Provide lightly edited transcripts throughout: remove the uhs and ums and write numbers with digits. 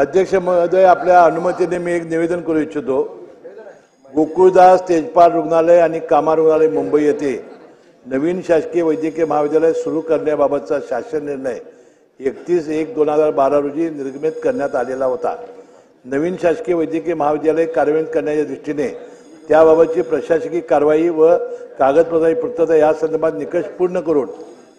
अध्यक्ष महोदय, आपल्या अनुमतीने मी एक निवेदन करू इच्छितो। गोकुळदास तेजपाल रुग्णालय आणि कामा रुग्णालय मुंबई येथे नवीन शासकीय वैद्यकीय महाविद्यालय सुरू करण्याबाबतचा शासन निर्णय 31/1/2012 रोजी निर्गमित करण्यात आलेला होता। नवीन शासकीय वैद्यकीय महाविद्यालय कार्यान्वित करण्याच्या दृष्टीने त्याबाबतची प्रशासकीय कारवाई व कागदपत्रांची पूर्तता या संदर्भात निकष पूर्ण करून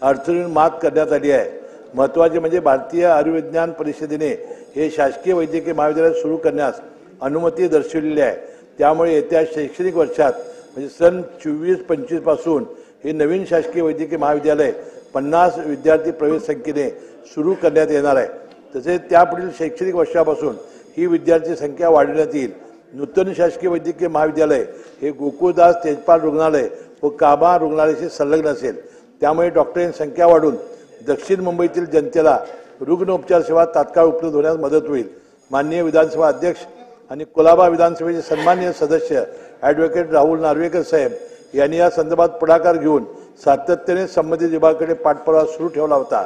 अडचणींवर मात करण्यात आली आहे। महत्त्वाचे म्हणजे भारतीय आयुर्विज्ञान परिषदेने हे शासकीय वैद्यकीय महाविद्यालय सुरू करण्यास अनुमती दर्शवलेली आहे। त्यामुळे येत्या शैक्षणिक वर्षात म्हणजे सन 24-25 पासून हे नवीन शासकीय वैद्यकीय महाविद्यालय 50 विद्यार्थी प्रवेश संख्येने सुरू करण्यात येणार आहे। तसेच त्यापुढील शैक्षणिक वर्षापासून ही विद्यार्थी संख्या वाढवण्यात येईल। नूतन शासकीय वैद्यकीय महाविद्यालय हे गोकुळदास तेजपाल रुग्णालय व कामा रुग्णालयाशी संलग्न असेल। त्यामुळे डॉक्टरांची संख्या वाढून दक्षिण मुंबईतील जनतेला रुग्ण उपचार सेवा तात्काळ उपलब्ध होण्यास मदत होईल। माननीय विधानसभा अध्यक्ष आणि कुलाबा विधानसभेचे सन्माननीय सदस्य ॲडव्होकेट राहुल नार्वेकर साहेब यांनी या संदर्भात पुढाकार घेऊन सातत्याने संबंधित विभागाकडे पाठपुरावा सुरू ठेवला होता।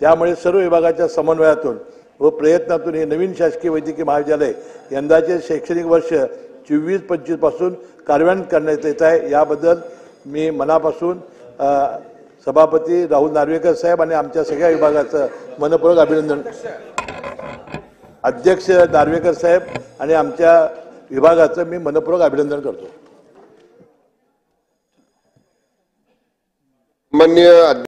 त्यामुळे सर्व विभागाच्या समन्वयातून व प्रयत्नातून हे नवीन शासकीय वैद्यकीय महाविद्यालय यंदाचे शैक्षणिक वर्ष 24-25 पासून कार्यान्वित करण्यात येत आहे। याबद्दल मी मनापासून सभापती राहुल नार्वेकर साहेब आणि आमच्या सगळ्या विभागाचं मनपूर्वक अभिनंदन, अध्यक्ष नार्वेकर साहेब आणि आमच्या विभागाचं मी मनपूर्वक अभिनंदन करतो। माननीय